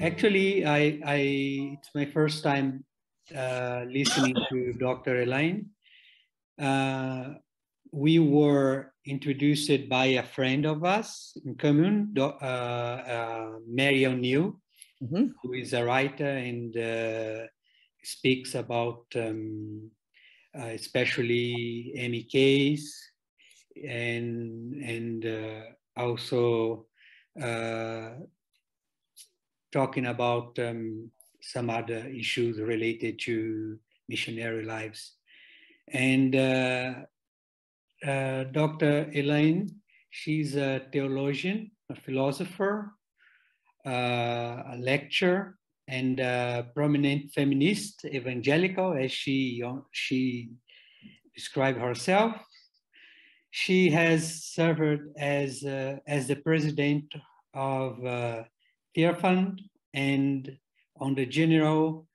Actually, it's my first time listening to Dr. Elaine. We were introduced by a friend of us in common, Mary O'Neill, who is a writer and speaks about especially MEKs and also talking about some other issues related to missionary lives. And Dr. Elaine, she's a theologian, a philosopher, a lecturer, and a prominent feminist, evangelical, as she described herself. She has served as the president of Fund and on the General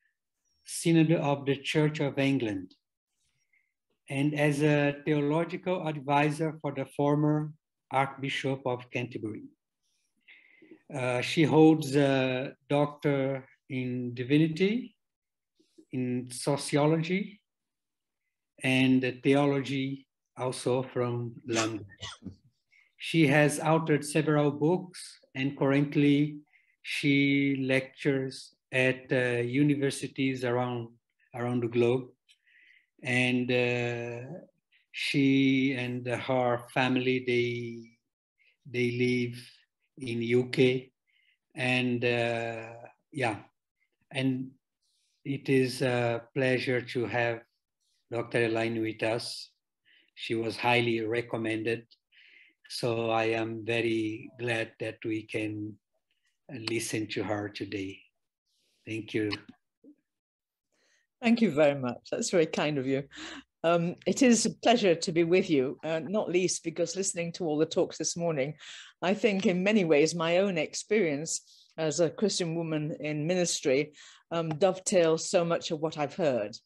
Synod of the Church of England, and as a theological advisor for the former Archbishop of Canterbury. She holds a doctor in divinity, in sociology, and theology, also from London. She has authored several books, and currently she lectures at universities around the globe. And she and her family, they live in UK, and yeah, and it is a pleasure to have Dr. Elaine with us. She was highly recommended, so I am very glad that we can listen to her today. Thank you. Thank you very much. That's very kind of you. It is a pleasure to be with you, not least because listening to all the talks this morning, I think in many ways my own experience as a Christian woman in ministry dovetails so much of what I've heard.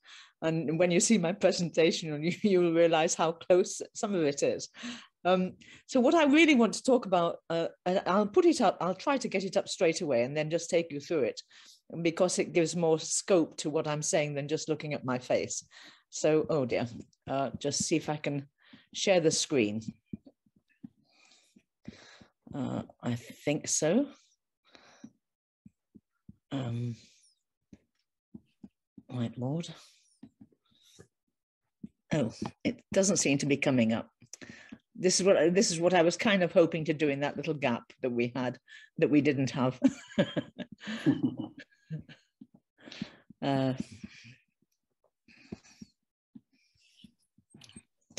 And when you see my presentation, you will realize how close some of it is. So what I really want to talk about, I'll put it up, I'll try to get it up straight away and then just take you through it, because it gives more scope to what I'm saying than just looking at my face. So, oh dear, just see if I can share the screen. I think so. Whiteboard. Oh, it doesn't seem to be coming up. This is what I was kind of hoping to do in that little gap that we had, that we didn't have. Can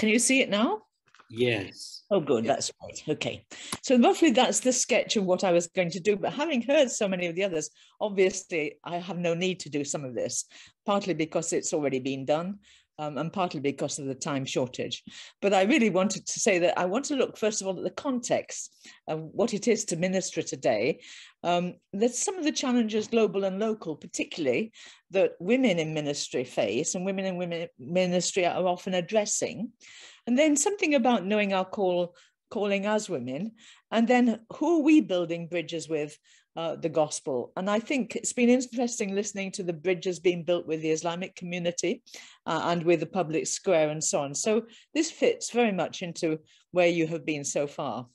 you see it now? Yes. Oh, good. That's right. Okay. So roughly that's the sketch of what I was going to do. But having heard so many of the others, obviously I have no need to do some of this, partly because it's already been done. And partly because of the time shortage. But I really wanted to say that I want to look, first of all, at the context of what it is to minister today. There's some of the challenges, global and local, particularly that women in ministry face and women in ministry are often addressing. And then something about knowing our calling as women. And then who are we building bridges with? The gospel. And I think it's been interesting listening to the bridges being built with the Islamic community and with the public square and so on. So this fits very much into where you have been so far.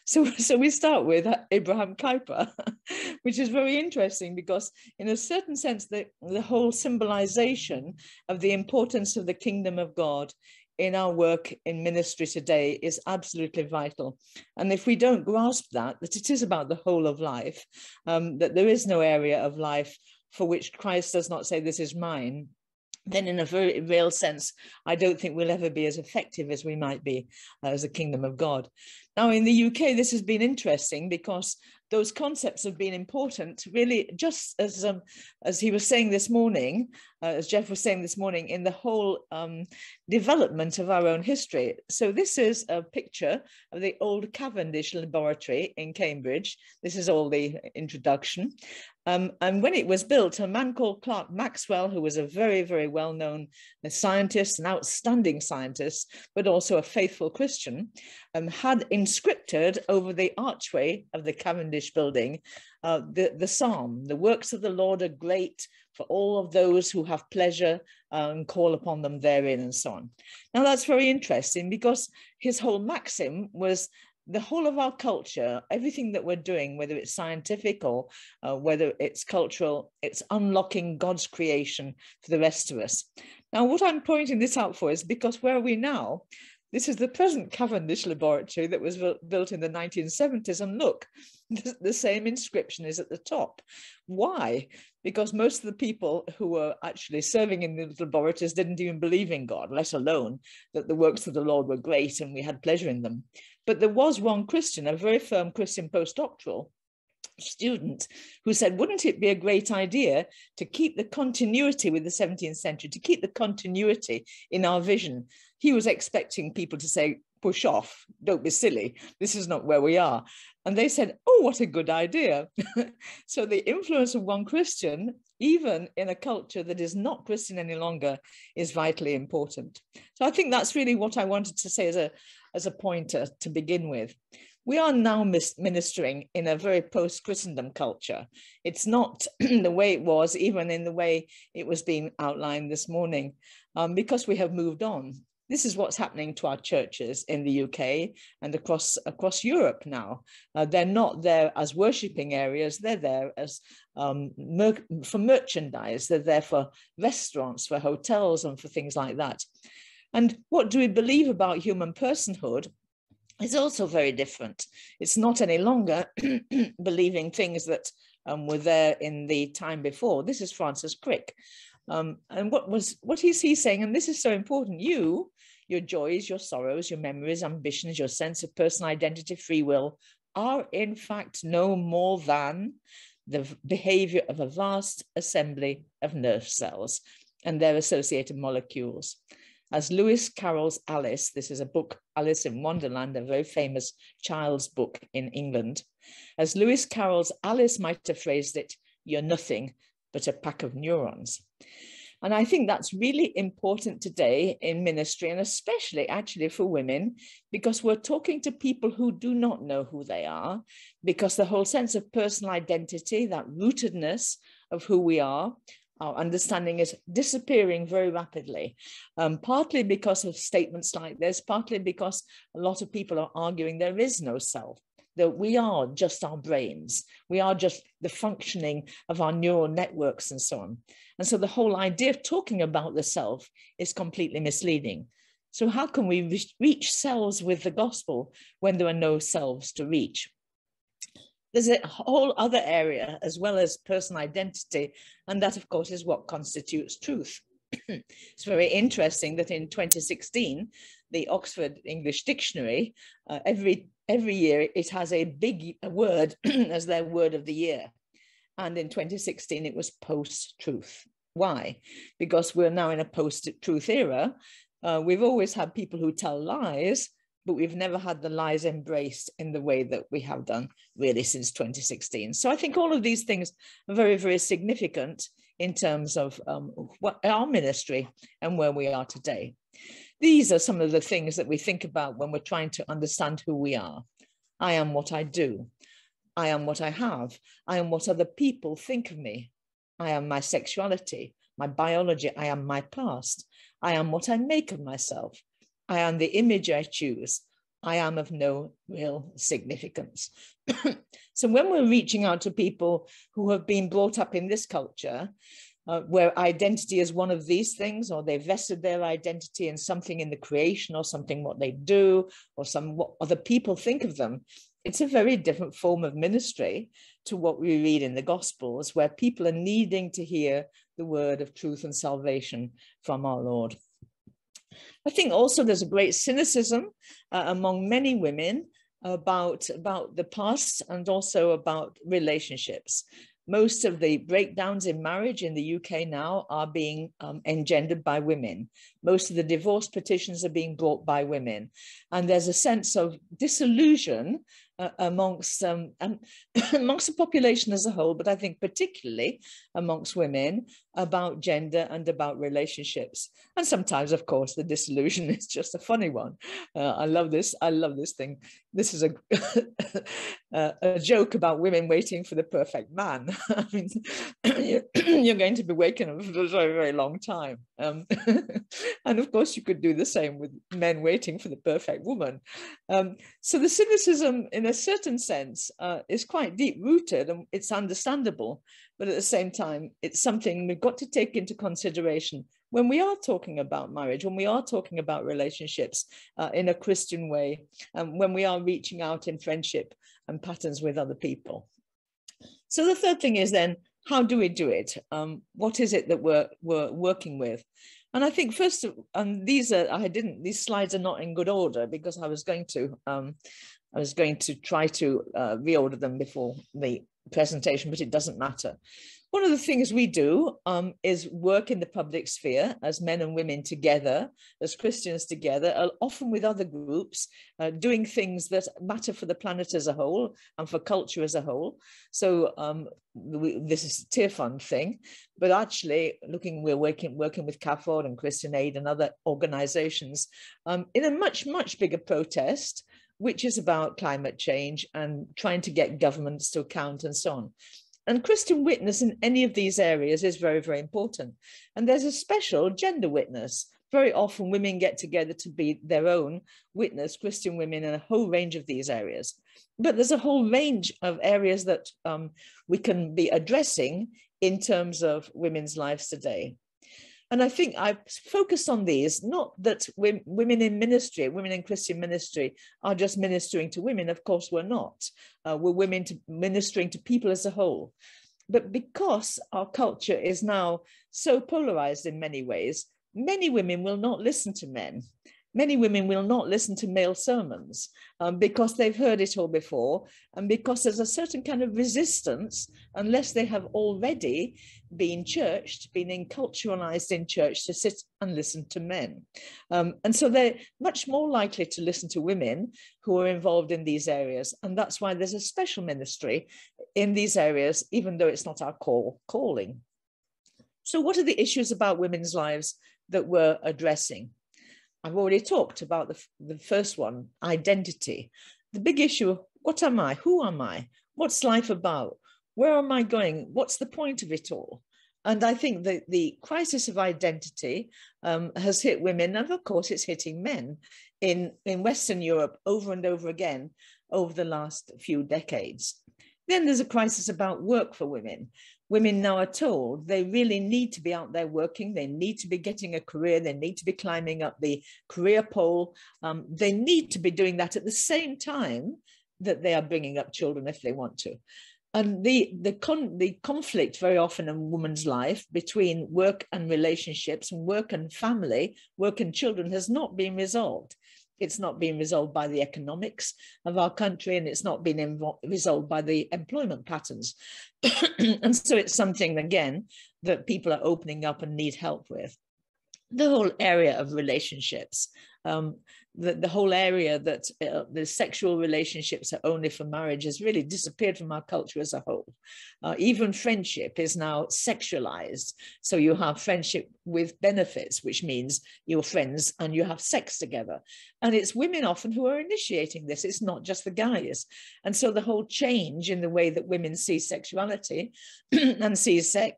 So we start with Abraham Kuyper, which is very interesting because in a certain sense, the whole symbolization of the importance of the kingdom of God in our work in ministry today is absolutely vital. And if we don't grasp that it is about the whole of life, that there is no area of life for which Christ does not say, this is mine, then in a very real sense, I don't think we'll ever be as effective as we might be as a kingdom of God. Now, in the UK, this has been interesting because those concepts have been important, really, just as he was saying this morning, as Jeff was saying this morning, in the whole development of our own history. So this is a picture of the old Cavendish laboratory in Cambridge. This is all the introduction. And when it was built, a man called Clerk Maxwell, who was a very, very well-known scientist, an outstanding scientist, but also a faithful Christian, had inscripted over the archway of the Cavendish building, the psalm, "The works of the Lord are great for all of those who have pleasure and call upon them therein," and so on. Now that's very interesting, because his whole maxim was the whole of our culture, everything that we're doing, whether it's scientific or whether it's cultural, it's unlocking God's creation for the rest of us. Now, what I'm pointing this out for is because where are we now? This is the present Cavendish laboratory that was built in the 1970s. And look, the same inscription is at the top. Why? Because most of the people who were actually serving in the laboratories didn't even believe in God, let alone that the works of the Lord were great and we had pleasure in them. But there was one Christian, a very firm Christian postdoctoral student, who said, wouldn't it be a great idea to keep the continuity with the 17th century, to keep the continuity in our vision? He was expecting people to say, push off, don't be silly, this is not where we are. And they said, oh, what a good idea. So the influence of one Christian, even in a culture that is not Christian any longer, is vitally important. So I think that's really what I wanted to say as a pointer to begin with. We are now ministering in a very post-Christendom culture. It's not the way it was, even in the way it was being outlined this morning, because we have moved on. This is what's happening to our churches in the UK and across Europe now. They're not there as worshipping areas, they're there as for merchandise, they're there for restaurants, for hotels and for things like that. And what do we believe about human personhood is also very different. It's not any longer believing things that were there in the time before. This is Francis Crick. And what is he saying? And this is so important. Your joys, your sorrows, your memories, ambitions, your sense of personal identity, free will, are in fact no more than the behavior of a vast assembly of nerve cells and their associated molecules. As Lewis Carroll's Alice, this is a book, Alice in Wonderland, a very famous child's book in England. As Lewis Carroll's Alice might have phrased it, you're nothing but a pack of neurons. And I think that's really important today in ministry, and especially actually for women, because we're talking to people who do not know who they are, because the whole sense of personal identity, that rootedness of who we are, our understanding is disappearing very rapidly, partly because of statements like this, partly because a lot of people are arguing there is no self, that we are just our brains, we are just the functioning of our neural networks and so on. And so the whole idea of talking about the self is completely misleading. So how can we reach selves with the gospel when there are no selves to reach? There's a whole other area as well as personal identity, and that, of course, is what constitutes truth. It's very interesting that in 2016, the Oxford English Dictionary, every year it has a big word as their word of the year. And in 2016, it was post-truth. Why? Because we're now in a post-truth era. We've always had people who tell lies, but we've never had the lies embraced in the way that we have done really since 2016. So I think all of these things are very, very significant in terms of what our ministry and where we are today. These are some of the things that we think about when we're trying to understand who we are. I am what I do. I am what I have. I am what other people think of me. I am my sexuality, my biology. I am my past. I am what I make of myself. I am the image I choose. I am of no real significance. So when we're reaching out to people who have been brought up in this culture, where identity is one of these things, or they've vested their identity in something in the creation, or something what they do, or what other people think of them, it's a very different form of ministry to what we read in the Gospels, where people are needing to hear the word of truth and salvation from our Lord. I think also there's a great cynicism among many women about the past and also about relationships. Most of the breakdowns in marriage in the UK now are being engendered by women. Most of the divorce petitions are being brought by women. And there's a sense of disillusion amongst amongst the population as a whole, but I think particularly amongst women, about gender and about relationships. And sometimes, of course, the disillusion is just a funny one. I love this. I love this thing. This is a joke about women waiting for the perfect man. I mean, you're going to be waiting for a very, very long time. And of course, you could do the same with men waiting for the perfect woman. So the cynicism, in a certain sense, is quite deep-rooted, and it's understandable. But at the same time, it's something we've got to take into consideration when we are talking about marriage, when we are talking about relationships in a Christian way, and when we are reaching out in friendship and patterns with other people. So the third thing is then, how do we do it? What is it that we're working with? And I think first, these slides are not in good order because I was going to try to reorder them before the presentation, but it doesn't matter. One of the things we do is work in the public sphere as men and women together, as Christians together, often with other groups, doing things that matter for the planet as a whole and for culture as a whole. So this is a Tear Fund thing, but actually we're working with CAFOD and Christian Aid and other organizations in a much, much bigger protest, which is about climate change and trying to get governments to account and so on. And Christian witness in any of these areas is very, very important. And there's a special gender witness. Very often women get together to be their own witness, Christian women, in a whole range of these areas. But there's a whole range of areas that we can be addressing in terms of women's lives today. And I think I focused on these, not that women in ministry, women in Christian ministry are just ministering to women. Of course, we're not. We're women ministering to people as a whole. But because our culture is now so polarized in many ways, many women will not listen to men. Many women will not listen to male sermons because they've heard it all before, and because there's a certain kind of resistance unless they have already been churched, been enculturalized in church to sit and listen to men. And so they're much more likely to listen to women who are involved in these areas. And that's why there's a special ministry in these areas, even though it's not our calling. So what are the issues about women's lives that we're addressing? I've already talked about the first one, identity. The big issue, what am I? Who am I? What's life about? Where am I going? What's the point of it all? And I think that the crisis of identity has hit women, and of course it's hitting men in Western Europe over and over again over the last few decades. Then there's a crisis about work for women. Women now are told they really need to be out there working. They need to be getting a career. They need to be climbing up the career pole. They need to be doing that at the same time that they are bringing up children if they want to. And the conflict very often in a woman's life between work and relationships and work and family, work and children has not been resolved. It's not being resolved by the economics of our country, and it's not been resolved by the employment patterns. And so it's something, again, that people are opening up and need help with. The whole area of relationships, the whole area that the sexual relationships are only for marriage has really disappeared from our culture as a whole. Even friendship is now sexualized. So you have friendship with benefits, which means you're friends and you have sex together. And it's women often who are initiating this. It's not just the guys. And so the whole change in the way that women see sexuality and see sex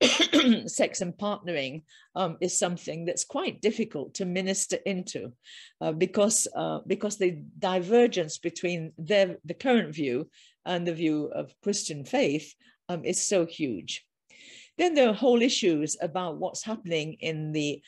and partnering is something that's quite difficult to minister into because the divergence between the current view and the view of Christian faith is so huge. Then there are whole issues about what's happening in the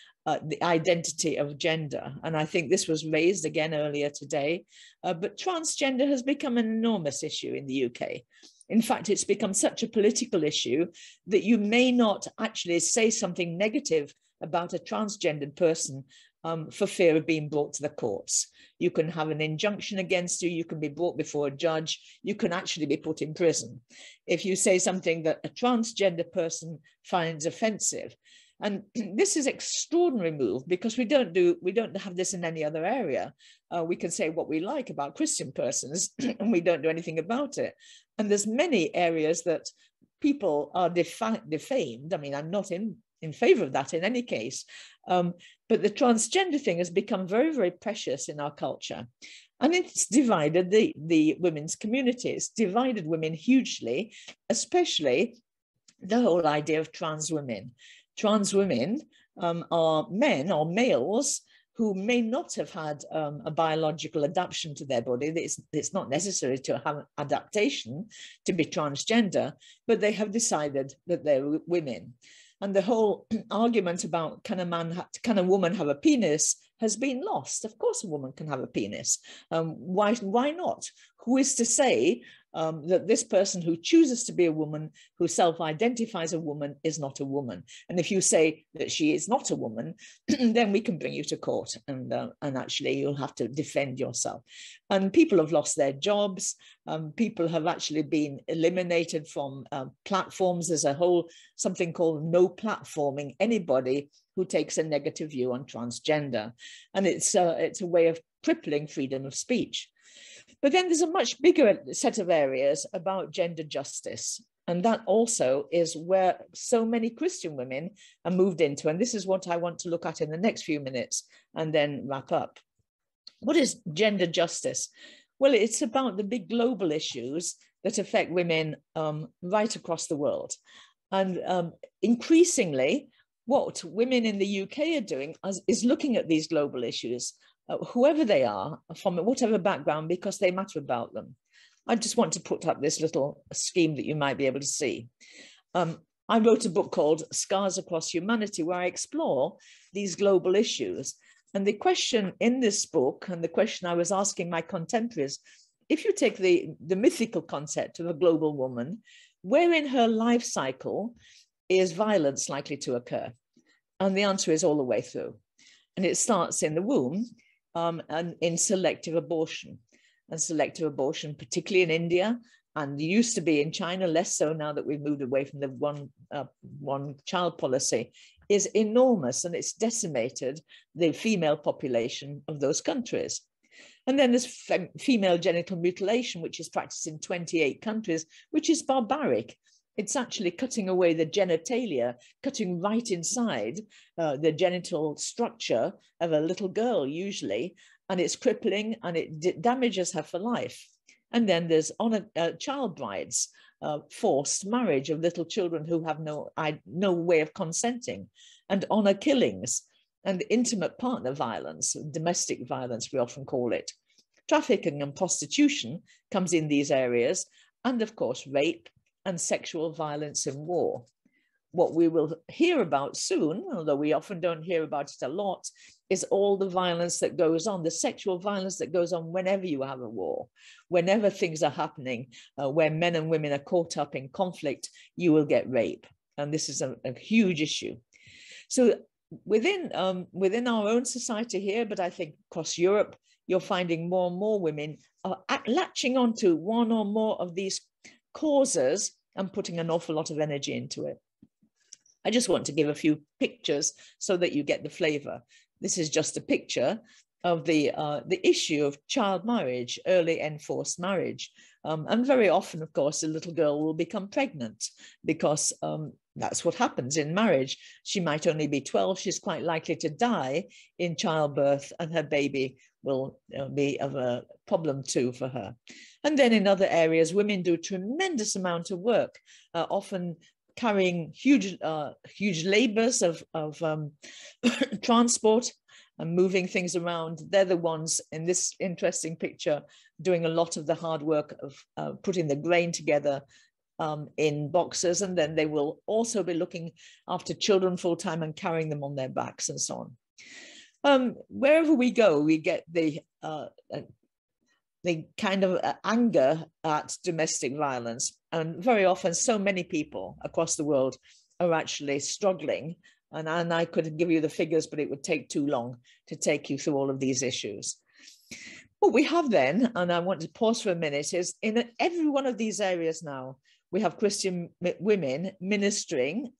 identity of gender. And I think this was raised again earlier today, but transgender has become an enormous issue in the UK. In fact, it's become such a political issue that you may not actually say something negative about a transgendered person for fear of being brought to the courts. You can have an injunction against you, you can be brought before a judge, you can actually be put in prison if you say something that a transgender person finds offensive. And this is extraordinary move because we don't have this in any other area. We can say what we like about Christian persons and we don't do anything about it. And there's many areas that people are defamed. I mean, I'm not in favor of that in any case. But the transgender thing has become very, very precious in our culture. And it's divided the women's community. It's divided women hugely, especially the whole idea of trans women. Trans women are men or males who may not have had a biological adaptation to their body. It's not necessary to have adaptation to be transgender, but they have decided that they're women. And the whole argument about can a woman have a penis has been lost. Of course, a woman can have a penis. Why not? Who is to say that this person who chooses to be a woman, who self-identifies a woman, is not a woman? And if you say that she is not a woman, then we can bring you to court, and actually you'll have to defend yourself. And people have lost their jobs. People have actually been eliminated from platforms. There's a whole something called no platforming anybody who takes a negative view on transgender, and it's a way of crippling freedom of speech. But then there's a much bigger set of areas about gender justice. And that also is where so many Christian women are moved into. And this is what I want to look at in the next few minutes and then wrap up. What is gender justice? Well, it's about the big global issues that affect women right across the world. And increasingly, what women in the UK are doing is looking at these global issues, whoever they are, from whatever background, because they matter about them. I just want to put up this little scheme that you might be able to see. I wrote a book called Scars Across Humanity, where I explore these global issues. And the question in this book, and the question I was asking my contemporaries, if you take the mythical concept of a global woman, where in her life cycle is violence likely to occur? And the answer is all the way through. And it starts in the womb, and in selective abortion. And selective abortion, particularly in India, and used to be in China, less so now that we've moved away from the one child policy, is enormous, and it's decimated the female population of those countries. And then there's female genital mutilation, which is practiced in 28 countries, which is barbaric. It's actually cutting away the genitalia, cutting right inside the genital structure of a little girl, usually, and it's crippling, and it damages her for life. And then there's child brides, forced marriage of little children who have no way of consenting, and honor killings, and intimate partner violence, domestic violence, we often call it. Trafficking and prostitution comes in these areas, and of course, rape and sexual violence in war. What we will hear about soon, although we often don't hear about it a lot, is all the violence that goes on, the sexual violence that goes on whenever you have a war, whenever things are happening, where men and women are caught up in conflict, you will get rape. And this is a huge issue. So within our own society here, but I think across Europe, you're finding more and more women are latching onto one or more of these causes and putting an awful lot of energy into it. I just want to give a few pictures so that you get the flavor. This is just a picture of the issue of child marriage, early enforced marriage. And very often, of course, a little girl will become pregnant because that's what happens in marriage. She might only be 12. She's quite likely to die in childbirth, and her baby will be of a problem too for her. And then in other areas, women do a tremendous amount of work, often carrying huge labors of transport and moving things around. They're the ones in this interesting picture doing a lot of the hard work of putting the grain together in boxes, and then they will also be looking after children full time and carrying them on their backs and so on. Wherever we go, we get the kind of anger at domestic violence. And very often, so many people across the world are actually struggling. And I could give you the figures, but it would take too long to take you through all of these issues. What we have then, and I want to pause for a minute, is in every one of these areas now, we have Christian women ministering,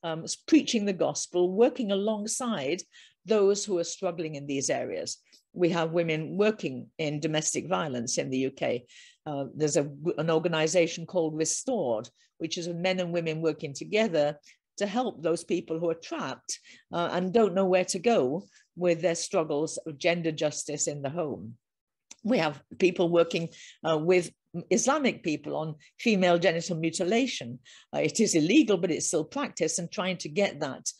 preaching the gospel, working alongside those who are struggling in these areas. We have women working in domestic violence in the UK. There's an organization called Restored, which is men and women working together to help those people who are trapped and don't know where to go with their struggles of gender justice in the home. We have people working with Islamic people on female genital mutilation. It is illegal, but it's still practiced, and trying to get that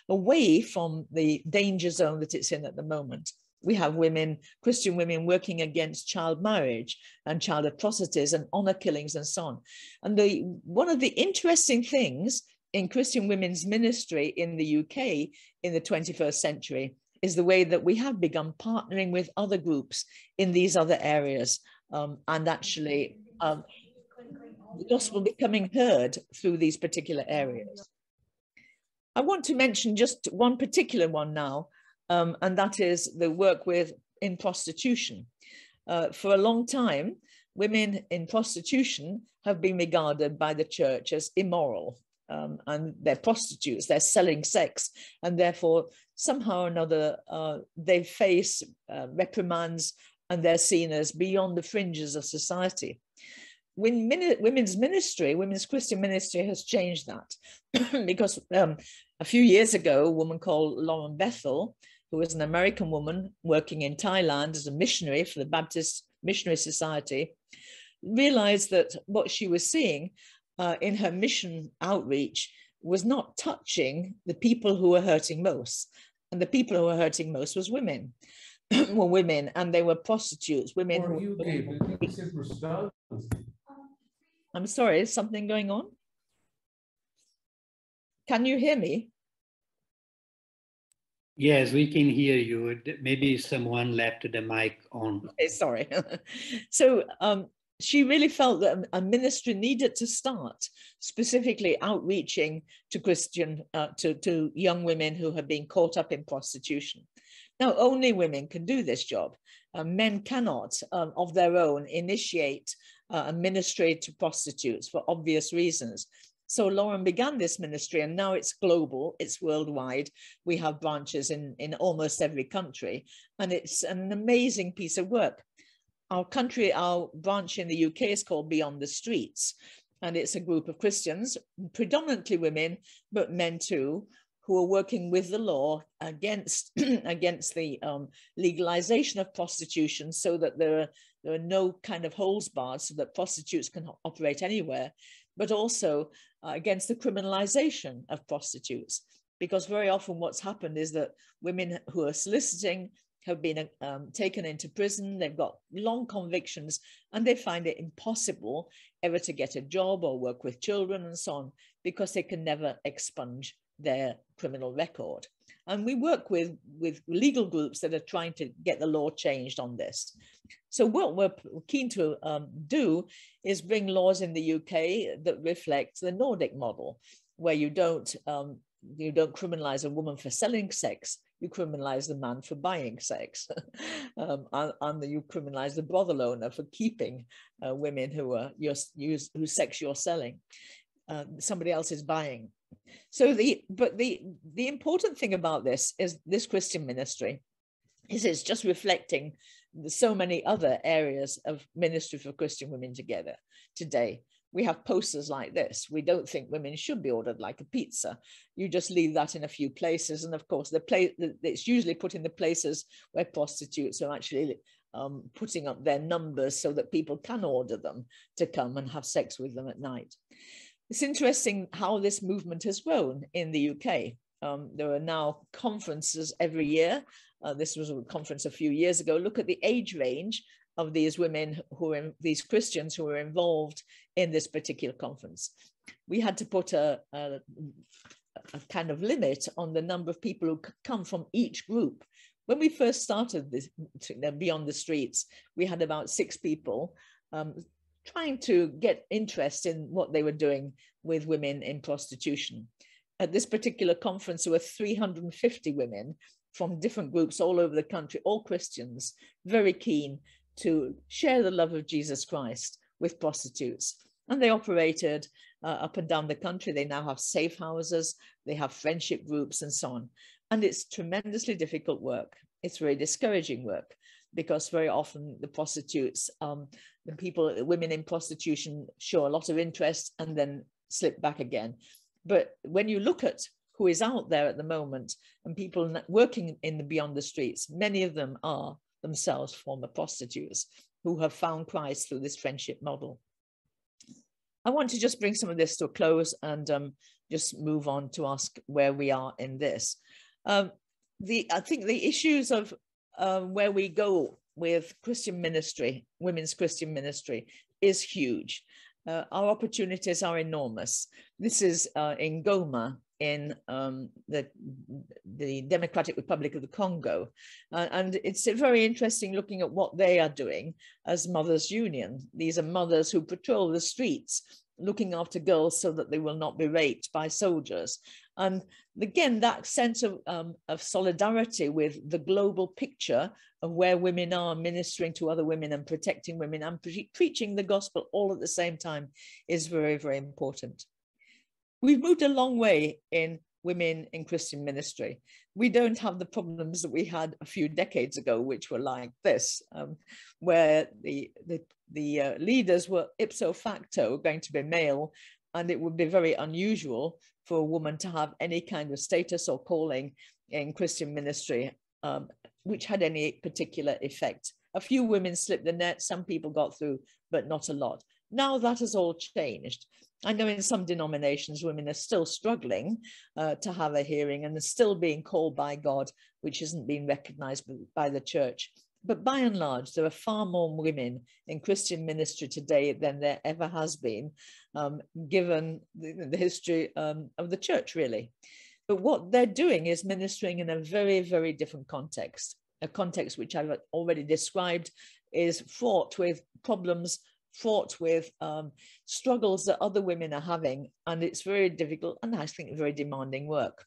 away from the danger zone that it's in at the moment. We have women, Christian women, working against child marriage and child atrocities and honor killings and so on. And one of the interesting things in Christian women's ministry in the UK in the 21st century is the way that we have begun partnering with other groups in these other areas, and actually the gospel becoming heard through these particular areas. I want to mention just one particular one now, and that is the work in prostitution. For a long time, women in prostitution have been regarded by the church as immoral. And they're prostitutes, they're selling sex, and therefore somehow or another they face reprimands, and they're seen as beyond the fringes of society. When women's Christian ministry has changed that, because a few years ago, a woman called Lauren Bethel, who was an American woman working in Thailand as a missionary for the Baptist Missionary Society, realized that what she was seeing in her mission outreach was not touching the people who were hurting most. And the people who were hurting most was women. Were women, and they were prostitutes. Women who I'm sorry, is something going on? Can you hear me? Yes, we can hear you. Maybe someone left the mic on. Okay, sorry. So she really felt that a ministry needed to start specifically outreaching to to young women who have been caught up in prostitution. Now, only women can do this job. Men cannot, of their own, initiate a ministry to prostitutes for obvious reasons. So Lauren began this ministry, and now it's global, it's worldwide. We have branches in almost every country, and it's an amazing piece of work. Our branch in the UK is called Beyond the Streets, and it's a group of Christians, predominantly women, but men too, who are working with the law against the legalization of prostitution, so that there are no kind of holds barred, so that prostitutes can operate anywhere, but also against the criminalization of prostitutes. Because very often what's happened is that women who are soliciting have been taken into prison, they've got long convictions, and they find it impossible ever to get a job or work with children and so on, because they can never expunge their criminal record. And we work with legal groups that are trying to get the law changed on this. So what we're keen to do is bring laws in the UK that reflect the Nordic model, where you don't criminalize a woman for selling sex, you criminalize the man for buying sex, and you criminalize the brothel owner for keeping women whose sex you're selling. Somebody else is buying. So the important thing about this is this Christian ministry is it's just reflecting so many other areas of ministry for Christian women together today. We have posters like this. We don't think women should be ordered like a pizza. You just leave that in a few places. And of course, it's usually put in the places where prostitutes are actually putting up their numbers so that people can order them to come and have sex with them at night. It's interesting how this movement has grown in the UK. There are now conferences every year. This was a conference a few years ago. Look at the age range of these women these Christians who were involved in this particular conference. We had to put a kind of limit on the number of people who come from each group. When we first started this Beyond the Streets, we had about 6 people trying to get interest in what they were doing with women in prostitution. At this particular conference, there were 350 women, from different groups all over the country, all Christians, very keen to share the love of Jesus Christ with prostitutes. And they operated up and down the country. They now have safe houses, they have friendship groups and so on. And it's tremendously difficult work. It's very discouraging work, because very often the prostitutes, the women in prostitution show a lot of interest and then slip back again. But when you look at who is out there at the moment and people working in the beyond the streets, many of them are themselves former prostitutes who have found Christ through this friendship model. I want to just bring some of this to a close and just move on to ask where we are in this. I think the issues of where we go with Christian ministry, women's Christian ministry, is huge. Our opportunities are enormous. This is in Goma, in the Democratic Republic of the Congo. And it's very interesting looking at what they are doing as Mothers Union. These are mothers who patrol the streets, looking after girls so that they will not be raped by soldiers. And again, that sense of solidarity with the global picture of where women are ministering to other women and protecting women and preaching the gospel all at the same time is very, very important. We've moved a long way in women in Christian ministry. We don't have the problems that we had a few decades ago, which were like this, where the leaders were ipso facto going to be male, and it would be very unusual for a woman to have any kind of status or calling in Christian ministry, which had any particular effect. A few women slipped the net, some people got through, but not a lot. Now that has all changed. I know in some denominations, women are still struggling to have a hearing and are still being called by God, which isn't being recognized by the church. But by and large, there are far more women in Christian ministry today than there ever has been, given the history of the church, really. But what they're doing is ministering in a very, very different context, a context which I've already described is fraught with problems, fraught with struggles that other women are having, and it's very difficult and I think very demanding work.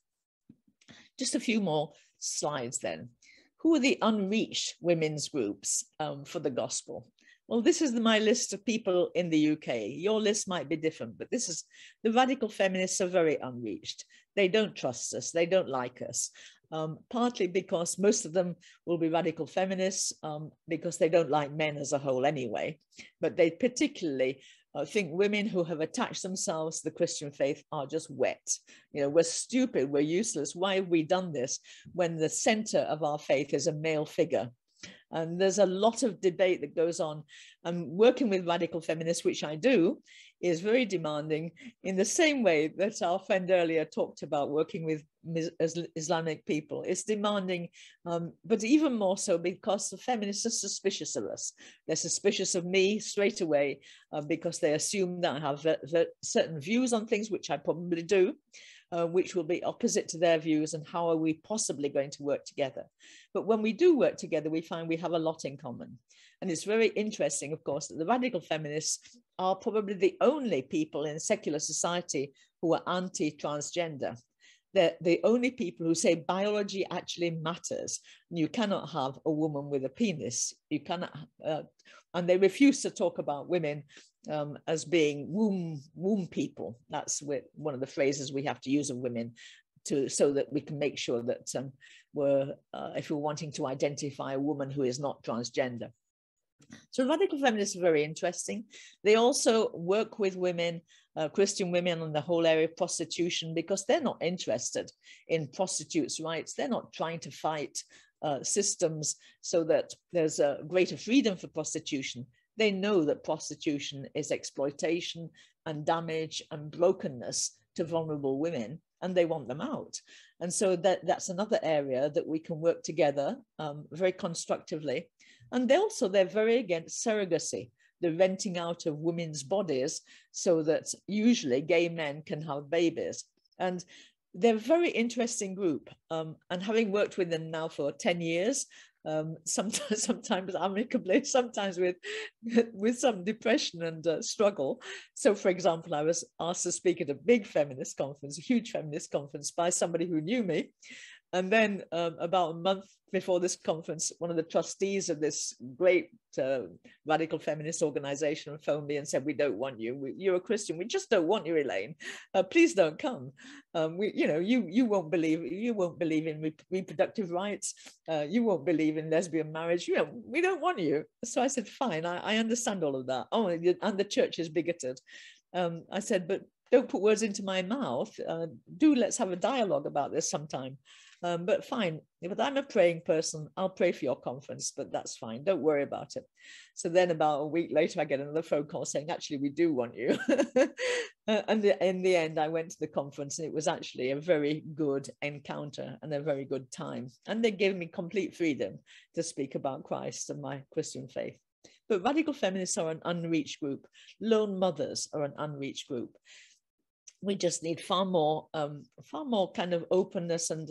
Just a few more slides then. Who are the unreached women's groups for the gospel? Well, this is my list of people in the UK. Your list might be different, but this is the radical feminists are very unreached. They don't trust us. They don't like us. Partly because most of them will be radical feminists because they don't like men as a whole anyway, but they particularly think women who have attached themselves to the Christian faith are just wet. You know, we're stupid, we're useless. Why have we done this when the center of our faith is a male figure? And there's a lot of debate that goes on. And working with radical feminists, which I do, is very demanding in the same way that our friend earlier talked about working with Islamic people. It's demanding, but even more so because the feminists are suspicious of us. They're suspicious of me straight away because they assume that I have certain views on things, which I probably do, which will be opposite to their views, and how are we possibly going to work together? But when we do work together, we find we have a lot in common. And it's very interesting, of course, that the radical feminists are probably the only people in secular society who are anti-transgender. They're the only people who say biology actually matters. You cannot have a woman with a penis. You cannot, and they refuse to talk about women as being womb people. That's one of the phrases we have to use of women so that we can make sure that if we're wanting to identify a woman who is not transgender. So radical feminists are very interesting. They also work with women, Christian women, on the whole area of prostitution, because they're not interested in prostitutes' rights. They're not trying to fight systems so that there's a greater freedom for prostitution. They know that prostitution is exploitation and damage and brokenness to vulnerable women, and they want them out. And so that's another area that we can work together very constructively. And they're very against surrogacy, the renting out of women's bodies so that usually gay men can have babies. And they're a very interesting group. And having worked with them now for 10 years, sometimes amicably, sometimes with some depression and struggle. So, for example, I was asked to speak at a big feminist conference, a huge feminist conference, by somebody who knew me. And then about a month before this conference, one of the trustees of this great radical feminist organization phoned me and said, "We don't want you. You're a Christian. We just don't want you, Elaine. Please don't come. You won't believe in reproductive rights. You won't believe in lesbian marriage. We don't want you." So I said, "Fine, I understand all of that. Oh, and the church is bigoted." I said, "But don't put words into my mouth. Let's have a dialogue about this sometime. But fine, but I'm a praying person. I'll pray for your conference, but that's fine. Don't worry about it." So then about a week later, I get another phone call saying, "Actually, we do want you." And in the end, I went to the conference, and it was actually a very good encounter and a very good time. And they gave me complete freedom to speak about Christ and my Christian faith. But radical feminists are an unreached group. Lone mothers are an unreached group. We just need far more kind of openness, and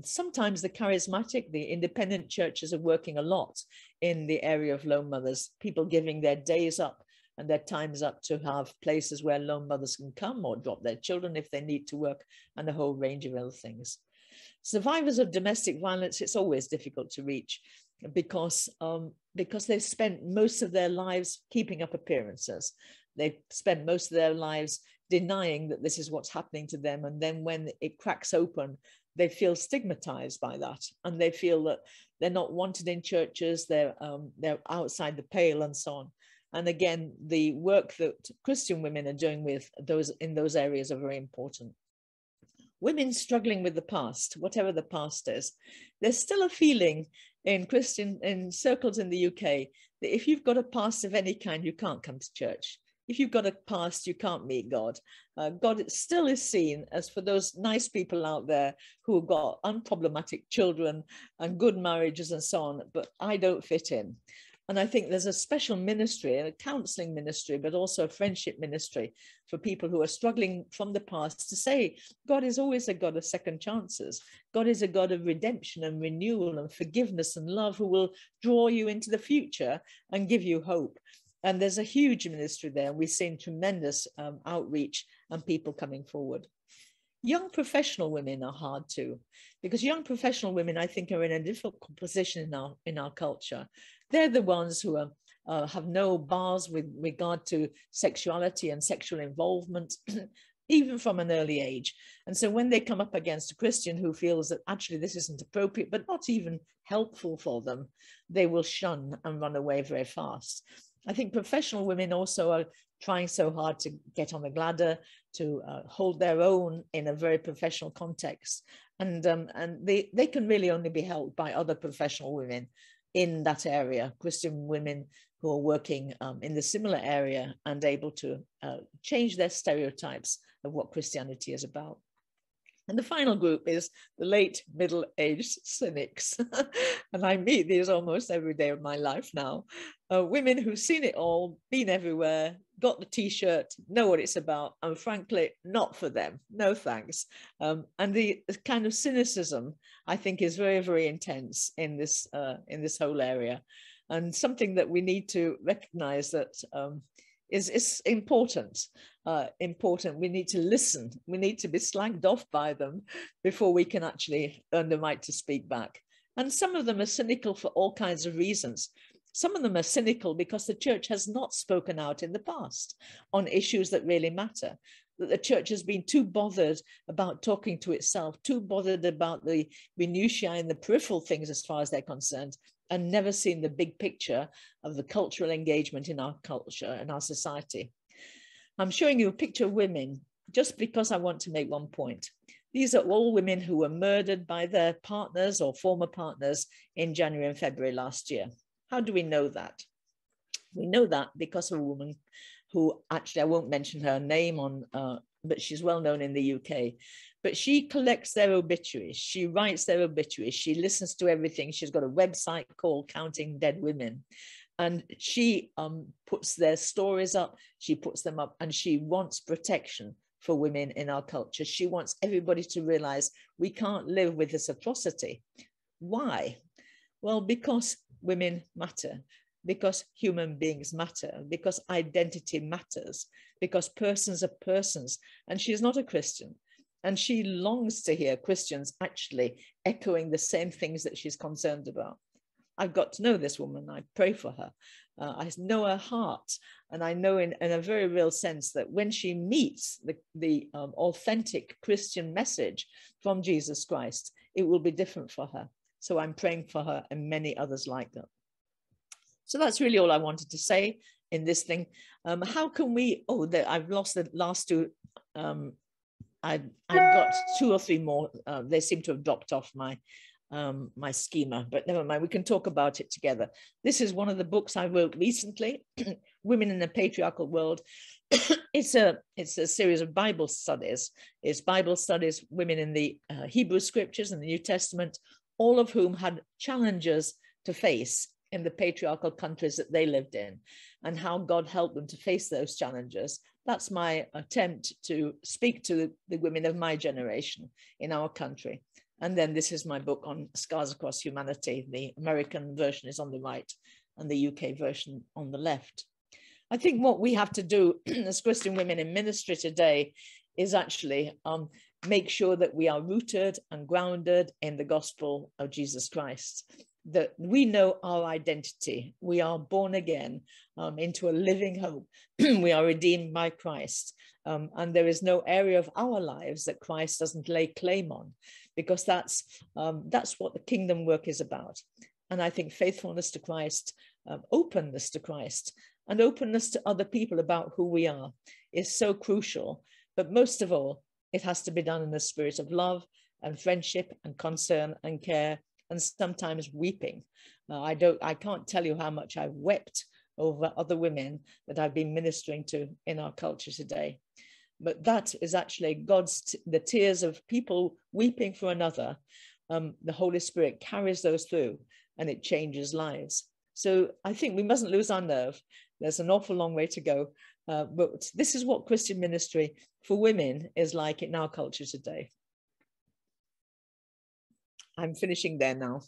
sometimes the charismatic, the independent churches are working a lot in the area of lone mothers, people giving their days up and their times up to have places where lone mothers can come or drop their children if they need to work, and a whole range of other things. Survivors of domestic violence, it's always difficult to reach because they've spent most of their lives keeping up appearances. They've spent most of their lives denying that this is what's happening to them. And then when it cracks open, they feel stigmatized by that. And they feel that they're not wanted in churches, they're outside the pale and so on. And again, the work that Christian women are doing with those in those areas are very important. Women struggling with the past, whatever the past is, there's still a feeling in circles in the UK that if you've got a past of any kind, you can't come to church. If you've got a past, you can't meet God. God still is seen as, for those nice people out there who have got unproblematic children and good marriages and so on, but I don't fit in. And I think there's a special ministry, a counseling ministry, but also a friendship ministry for people who are struggling from the past to say, God is always a God of second chances. God is a God of redemption and renewal and forgiveness and love, who will draw you into the future and give you hope. And there's a huge ministry there. We've seen tremendous outreach and people coming forward. Young professional women are hard too, because young professional women, I think, are in a difficult position in our culture. They're the ones who have no bars with regard to sexuality and sexual involvement, even from an early age. And so when they come up against a Christian who feels that actually this isn't appropriate, but not even helpful for them, they will shun and run away very fast. I think professional women also are trying so hard to get on the ladder, to hold their own in a very professional context. And they can really only be helped by other professional women in that area, Christian women who are working in the similar area and able to change their stereotypes of what Christianity is about. And the final group is the late middle-aged cynics. And I meet these almost every day of my life now. Women who've seen it all, been everywhere, got the t-shirt, know what it's about, and frankly, not for them. No thanks. And the kind of cynicism, I think, is very, very intense in this whole area. And something that we need to recognize that is important. We need to listen. We need to be slagged off by them before we can actually earn the right to speak back. And some of them are cynical for all kinds of reasons. Some of them are cynical because the church has not spoken out in the past on issues that really matter. That the church has been too bothered about talking to itself, too bothered about the minutiae and the peripheral things as far as they're concerned, and never seen the big picture of the cultural engagement in our culture and our society. I'm showing you a picture of women just because I want to make one point. These are all women who were murdered by their partners or former partners in January and February last year. How do we know that? We know that because of a woman who, actually, I won't mention her name but she's well known in the UK. But she collects their obituaries. She writes their obituaries. She listens to everything. She's got a website called Counting Dead Women. And she puts their stories up. She puts them up, and she wants protection for women in our culture. She wants everybody to realize we can't live with this atrocity. Why? Well, because women matter, because human beings matter, because identity matters, because persons are persons. And she's not a Christian. And she longs to hear Christians actually echoing the same things that she's concerned about. I've got to know this woman. I pray for her. I know her heart. And I know in a very real sense that when she meets the authentic Christian message from Jesus Christ, it will be different for her. So I'm praying for her and many others like that. So that's really all I wanted to say in this thing. How can we, I've lost the last two. I've got 2 or 3 more. They seem to have dropped off my my schema, but never mind, we can talk about it together. This is one of the books I wrote recently, Women in the Patriarchal World. It's a series of Bible studies. It's Bible studies, women in the Hebrew scriptures and the New Testament, all of whom had challenges to face in the patriarchal countries that they lived in, and how God helped them to face those challenges. That's my attempt to speak to the women of my generation in our country. And then this is my book on Scars Across Humanity. The American version is on the right and the UK version on the left. I think what we have to do as Christian women in ministry today is actually make sure that we are rooted and grounded in the gospel of Jesus Christ, that we know our identity. We are born again into a living hope. We are redeemed by Christ. And there is no area of our lives that Christ doesn't lay claim on, because that's what the kingdom work is about. And I think faithfulness to Christ, openness to Christ, and openness to other people about who we are is so crucial. But most of all, it has to be done in the spirit of love and friendship and concern and care, and sometimes weeping. I can't tell you how much I've wept over other women that I've been ministering to in our culture today. But that is actually the tears of people weeping for another. The Holy Spirit carries those through and it changes lives. So I think we mustn't lose our nerve. There's an awful long way to go. But this is what Christian ministry for women is like in our culture today. I'm finishing there now.